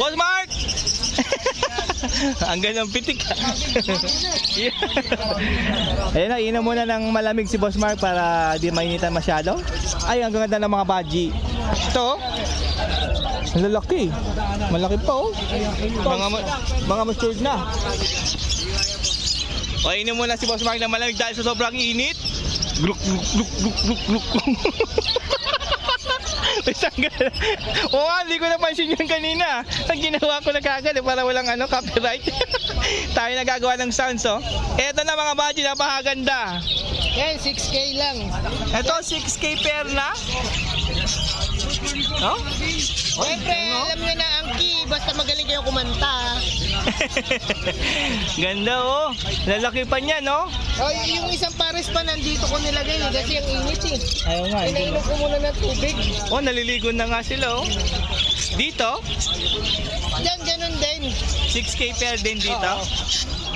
Boss Mark! Ang gandang pitik. Ayun na, inom muna ng malamig si Boss Mark para di mainitan masyado. Ay, ang ganda ng mga badgie. Ito, ang lalaki. Malaki pa oh. Mga matured na. O, inom muna si Boss Mark ng malamig dahil sa sobrang init. Gluk, gluk, gluk, gluk, gluk, gluk. Oo, hindi ko napansin yun kanina. Ang ginawa ko na kagad para walang copyright. Tayo nagagawa ng sounds oh. Eto na mga badge, napakaganda. Yan, 6K lang. Eto 6K pair na. No? Siyempre, alam nyo na ang key, basta magaling kayo kumanta. Ganda oh. Lalaki pa niya no? Oh, yung isang pares pa nandito ko nilagay kasi ang init eh. Ayaw nga. Pinainom ko muna ng tubig. Oh, naliligo na nga sila oh. Dito, Diyan, ganun din. 6K pair din dito. Oo.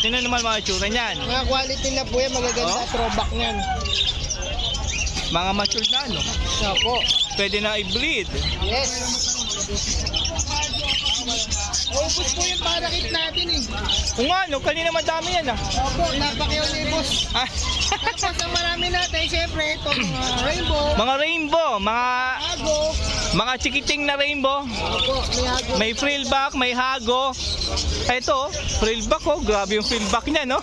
Sino naman mga tsura niyan? Mga quality na po yan, magaganda throwback niyan. Mga mature na no? Opo. Pwede na i-breed. Yes. Ubus po yung parakit natin eh. Kung ano, kanina madami yan ah. Opo, napakyaw ni boss. Ah. Tapos ang marami natin, syempre, ito mga rainbow, Mga rainbow, hago. mga chikiting na rainbow. Opo, may hago. May frillback, may hago. Ito, frillback oh. Grabe yung frillback niya no.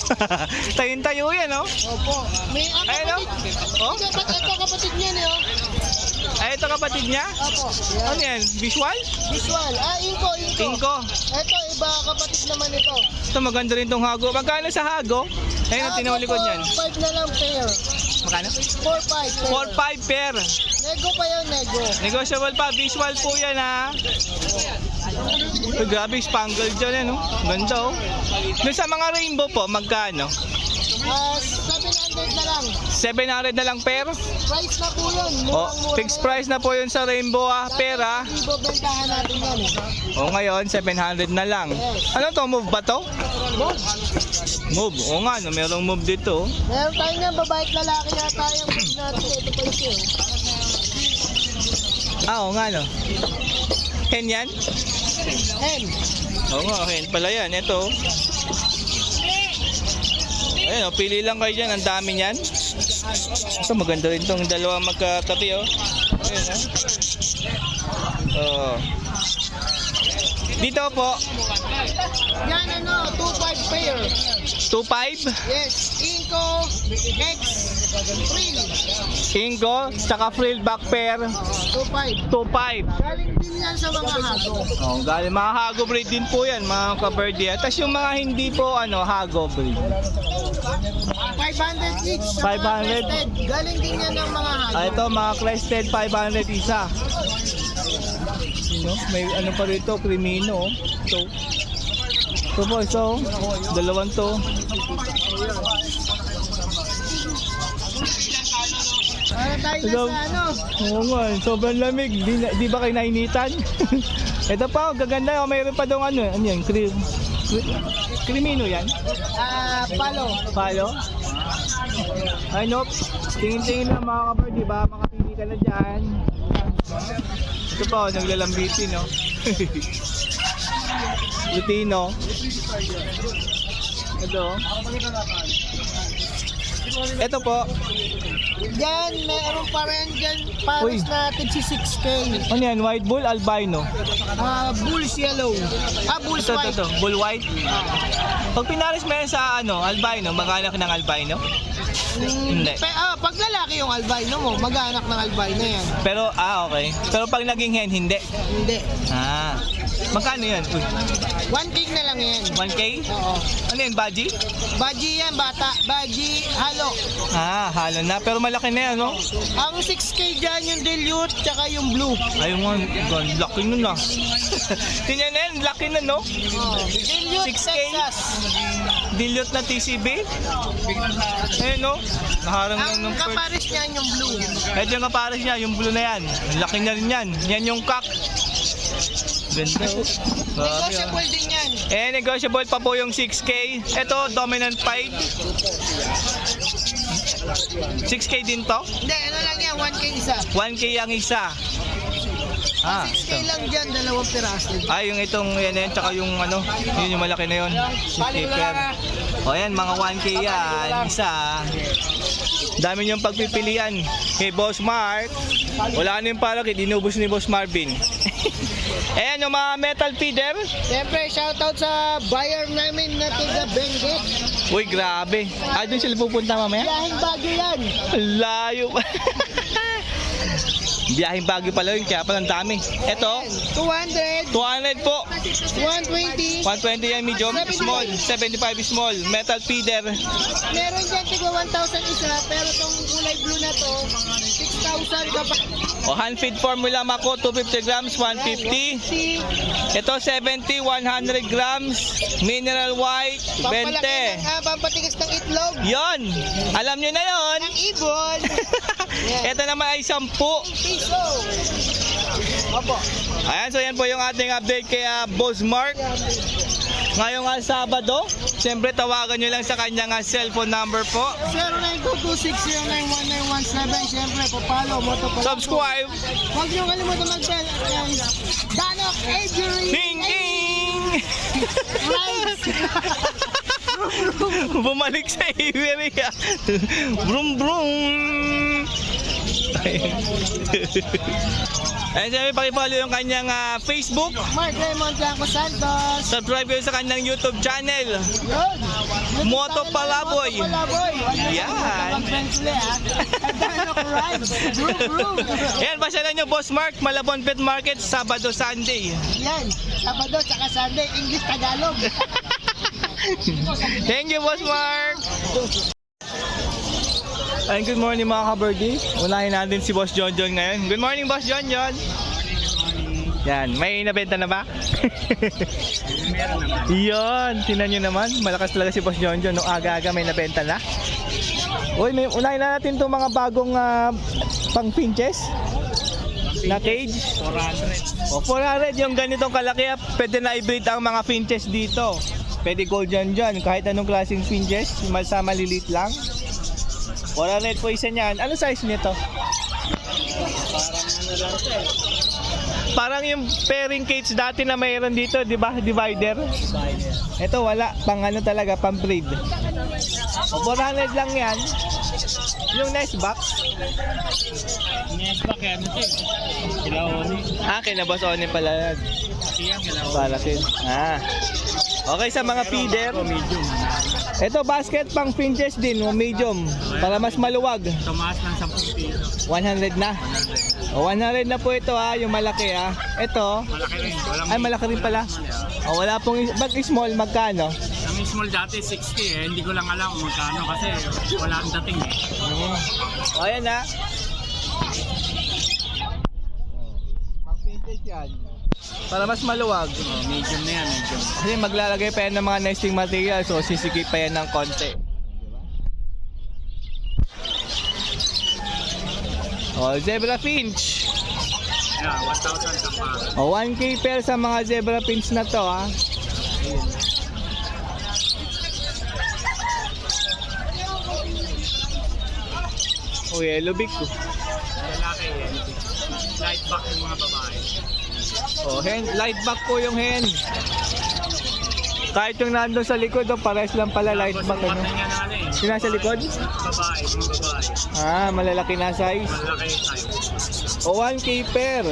Tayo-tayo yan oh. Opo. May Ayun oh. Oh. Ito kapatid niya niyo. Ay, ito kapatid niya? Opo. Ano yan? Visual? Visual. Inko. Inko. Ito, iba kapatid naman ito. Ito maganda rin tong hago. Magkano sa hago? Ayun ang tinawag likod niyan. 5 na lang pair. Magkano? 4-5 pair. 4-5 pair. Nego pa yun, nego. Negotiable pa. Visual po yan ha. Oh, grabe, spangled dyan ano. Ganda oh. Doon sa mga rainbow po, magkano? 700 na lang. 700 na lang pair? Price na po yun. Oh, fixed price na po yun sa rainbow pair ha. Libo bentahan natin yan eh. O ngayon, 700 na lang. Ano to? Move ba to? Move. Move. O nga, no, merong move dito. Meron tayo nga, babae at lalaki yata yung move natin. Ito pa ito. O nga no. Hen yan? Hen. Oo nga, hen pala yan. Ito. Ayun, pili lang kayo dyan. Ang dami niyan. Ito, maganda rin itong dalawang magkatabi oh. Ayun oh. Dito po. Yan 2-5 pair. 2.5. Yes. Inko, X, Frill. Ingo, tsaka frillback pair. 2-5. 2.5. Galing din yan sa mga hago. Oh, galing mga hago breed din po yan, mga ka-birdie. Tapos yung mga hindi po hago breed. 500 each. sa 500. mga crested. Galing din yan ng mga hago. Ito mga crested 500 isa. No? May ano pa rito, crimino. Ito. Ito po, ito. Dalawang to. Para tayo na sa Oo nga, sobrang lamig. Di ba kayo nainitan? Ito pa, gaganda. Mayroon pa daw ano yan? Crimino yan? Palo. Palo? Ay, nope. Tingin-tingin lang mga kabard, di ba? Makapili ka na dyan. Ito pa, naglalambitin, no? Lutino. Ito po. Yan, meron pa rin dyan. Pares natin si 6K. Ano yan? White bull, albino? Bulls yellow. Bulls white. Ito. Bull white? Pag pinares mo yan sa albino, mag-anak ng albino? Hindi. Pag lalaki yung albino mo, mag-anak ng albino yan. Pero, okay. Pero pag naging hen, hindi? Hindi. Magkano yan? Uy. 1K na lang yan. 1K? Oo. Ano yan, baji? Baji yan, bata. Baji, halo. Halo na. Pero malaki na yan, no? Ang 6K dyan, yung dilute, tsaka yung blue. Ayun nga, laki nun ah. Tingnan na yan, laki na, no? Dilute, 6K? Texas. Dilute na TCB? Ayun, no? Naharang lang Ang ng first. kapares niyan yung blue. Ito yung kapares niya, yung blue na yan. Laki na rin yan. Yan yung cock. Ganda, oh. Negotiable din yan. Negotiable pa po yung 6K. Ito, dominant 5. 6K din to? Hindi, ano lang yan, 1K isa. 1K ang isa. Ah, 6K ito. lang dyan, 2 piraso. Ay, yung itong yan, tsaka yung ano, yun yung malaki na yun. Sticker. O yan, mga 1K yan. Isa. Dami niyong pagpipilian. Kay Boss Mark. Wala na yung palaki, dinubos ni Boss Marvin. Ayan yung mga metal feeder. Siyempre, shoutout sa buyer namin na tiga Benguet. Uy, grabe. Ah, doon sila pupunta mamaya? Biyaheng Baguio yan. Layo pa. Biyaheng Baguio pala yun, kaya pala ang dami. Ito, 200, 200 po. 120. 120 yan medium, small, 75 small, metal feeder. Meron dyan tigwa 1,000 isa, pero tong kulay blue na to, 6,000 kapag. O hand feed formula Mako, 250 grams, 150. Ito 70, 100 grams, mineral white, 20. Pampatigas ng itlog. Yon, alam nyo na yon. Ang ibon. Ito naman ay 10. Piso. Opo. Ayan, so yan po yung ating update kay Boss Mark. Ngayong Sabado, siyempre tawagan nyo lang sa kanyang cellphone number po. 0922609117. Siyempre, papalo, moto. Subscribe! Huwag nyo kalimutan mag-bell. Danok, Avery. Ding ding! Rice. Bumalik sa Iberia. Brum brum! Ayun, siyempre pakipollow yung kanyang Facebook. Mark Raymond Blanco Santos. Subscribe kayo sa kanyang YouTube channel. Yun. Moto Palaboy. Palaboy. Yan. Mag-bensle ha. Danok Rice. Brum. Yan, pasyalan nyo Boss Mark, Malabon Pet Market, Sabado, Sunday. Yan. Sabado tsaka Sunday. English, Tagalog. Thank you, Boss Mark! And good morning mga ka-birdie. Unahin natin si Boss John John ngayon. Good morning, Boss John John! Yan, may nabenta na ba? Yun, tinan nyo naman. Malakas talaga si Boss John John. Nung aga-aga may nabenta na. Uy, unahin na natin itong mga bagong pang pinches na cage. 400. O, 400 yung ganitong kalaki. Pwede na i-breed ang mga finches dito. Pwede gold dyan dyan. Kahit anong klaseng finches. Sa maliliit lang. 400 po isa niyan. Ano size nito? Parang yung pairing cage dati na mayroon dito, di ba? Divider. Ito wala. Pang ano talaga, pang breed. 400 lang yan. Yung nest box. Nest box yan ito eh. Kila Oni. Kina Boss Oni pala yan. Yan, kila Oni. Balakin. Okay, sa mga feeder. Medium. Ito basket pang finches din, medium. Para mas maluwag. Tumaas ng 10 piso. 100 na. 100 na po ito yung malaki Ito, Malaki rin. ay malaki rin pala. Wala pong, pag small, magkano? Ang small dati 60 Hindi ko lang alam kung magkano kasi wala ang dating Ayan Pang finches yan. Para mas maluwag. Medium na yan, medium. Kasi maglalagay pa yan ng mga nesting material, so sisikip pa yan ng konti. Zebra finch. Yeah, 1,000 ka pa. 1K pair sa mga zebra finch na to yellow beak ko. Lalaki yan. Light back yung mga babae. Hen, light back po yung hen. Kahit yung nandun sa likod, pares lang pala light back. Ano niya na ano eh. Yung nasa likod? Babae, mga babae. Malalaki na size. Malaki yung size. 1K pair.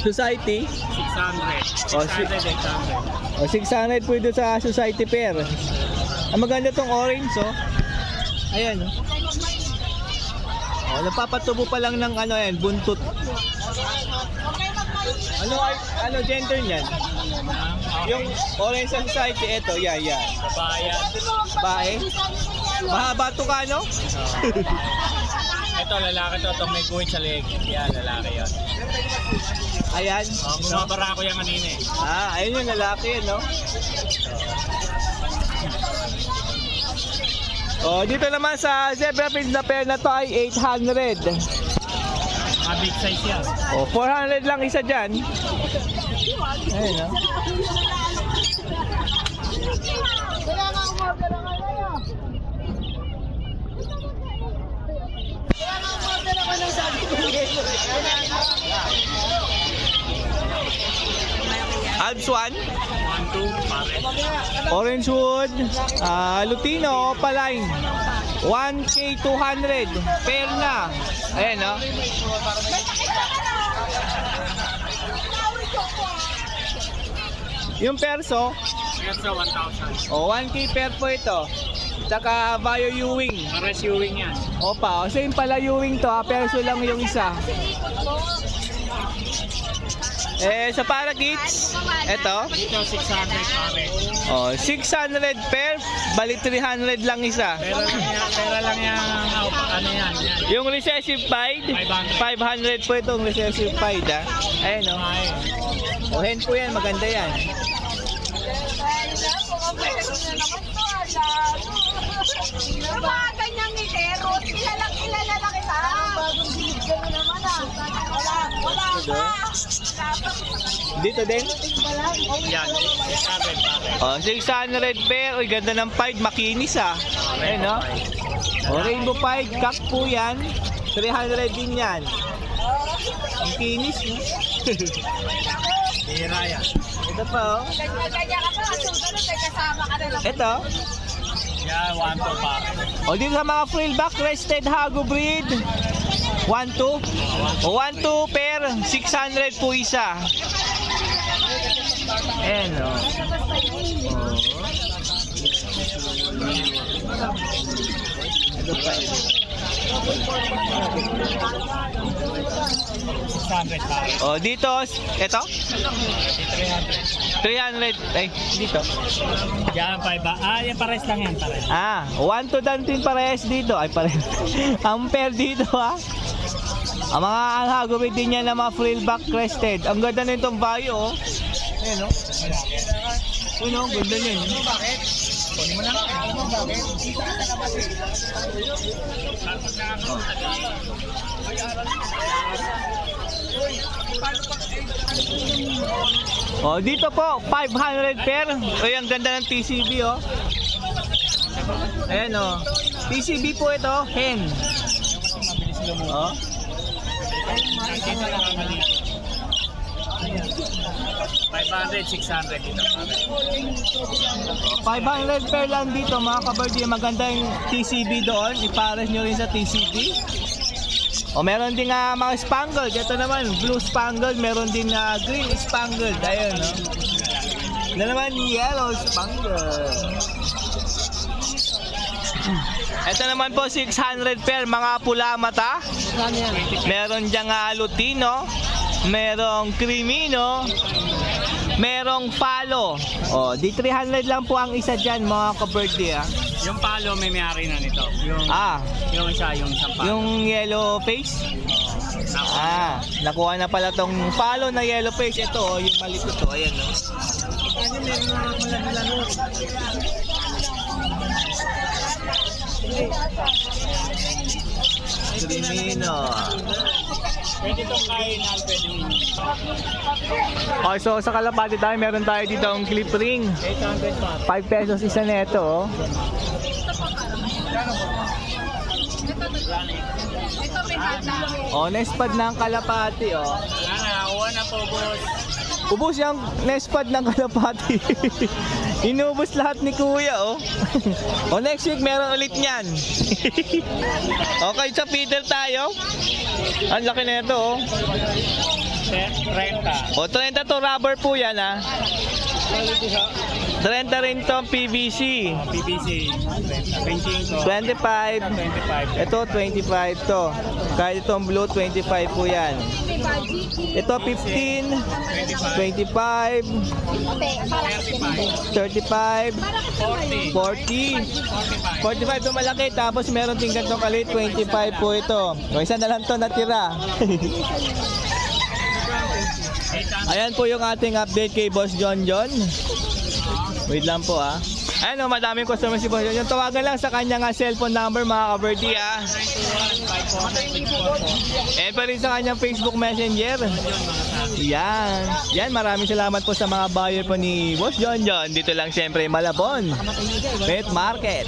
Society? 600. Oh, 600, 800. 600 po ito sa society pair. Ang maganda tong orange Ayan napapatubo pa lang ng buntot. Ano gender niyan? Yung orange sa society, ito, yan. Babae yan. Bae? Mahaba to ka, no? Ito, lalaki to. Itong may guhit sa leg. Yan, lalaki yan. Ayan. Bumabara ko yan kanina eh. Ayun yung lalaki, no? Dito naman sa zebra finch na pair na to ay 800. Mga big size yan. 400 lang isa dyan. Ayun, no? Alps 1, 1-2, pare. Orangewood, Lutino, Opaline, 1K 200, pair na. Ayan, no? Yung perso, Perso 1,000. 1K pair po ito. Tsaka Bio Ewing. Pares Ewing yan. Opa, same pala Ewing to, perso lang yung isa. Sa Parakeets, ito, Dito 600 pare. 600 pair, bali 300 lang isa. Pera lang yan, ano yan. Yung recessive pied, 500 po itong recessive pied, ha. Ayan, no? Hen po yan, maganda yan. Mga ganyang mitero, kilala na kita. Bagong binigyan mo naman ah. Wala pa. Dito din? Yan, 600 pare. 600 pair. Uy, ganda ng pied, makinis, ha. Ayan, no? Rainbow pied, cup po yan. 300 din yan. Ang kinis, no? Bira yan. Ito pa, oh. Ganyan ka pa, susunod ay kasama ka na lang. Ito. Yan, 1-2 pare. Dito sa mga frillback, crested hago breed. 1-2. 1-2 pair, 600 po isa. Ayan, o. Ito pa. 600 pare. Dito, ito? 300. 300. Ay, dito. Yan, 5. Yan pares lang yan, pares. 1-2 din parehas dito. Ay, parehas. Ang pair dito, ha. Ang mga hagawin din yan ng mga frillback crested. Ang ganda na itong Bio, oh. Ayan, oh. Ayan, oh. Ganda niya, eh. Dito po, 500 pair. Ay, ang ganda ng TCB, oh. Ayan, oh. TCB po ito, hen. Oh. 500, 600 dito pare. 500 pair lang dito, mga kabardi. Maganda yung TCB doon. Ipares nyo rin sa TCB. Meron din mga spangled. Ito naman, blue spangled. Meron din green spangled. Ayun, no? Ito naman, yellow spangled. Ito naman po, 600 pair. Mga pula mata. Meron diyang Lutino. Merong Crimino. Merong Palo. Di 300 lang po ang isa dyan, mga ka-birthday, ha. Yung palo may may-ari na nito. Yung isa, yung isang palo. Yung yellow face. Nakuha na pala tong Palo na yellow face. Ito, yung malikot to. Ayan, no. Crimino. Pwede itong kain, pwede mo. So sa kalapati tayo, meron tayo dito ang clip ring. 800 pare. 5 pesos isa neto, oh. Ito may hata. Nespad ng kalapati, oh. Nakuha na po, boss. Ubus yung nespad ng kalapati. Inubos lahat ni kuya, oh. Next week meron ulit niyan. Okay, sa feeder tayo. Ang laki na ito, oh. 30. 30 to, rubber po yan, ha. 30 rin to PVC. PVC. 25. 25. 25. Ito 25 to. Kahit itong blue 25 po yan. Ito 15, 25, 35, 40, 45 to malaki. Tapos meron din ganitong kalit, 25 po ito. O, isa na lang to natira. Ayan po yung ating update kay Boss John John. Wait lang po, ah. Ayan, oh, madaming customer si Boss John John. Tawagan lang sa kanyang cellphone number, mga ka-birthday, ah. And pa rin sa kanyang Facebook Messenger. Yan. Yan, maraming salamat po sa mga buyer po ni Boss John John. Dito lang siyempre Malabon Pet Market.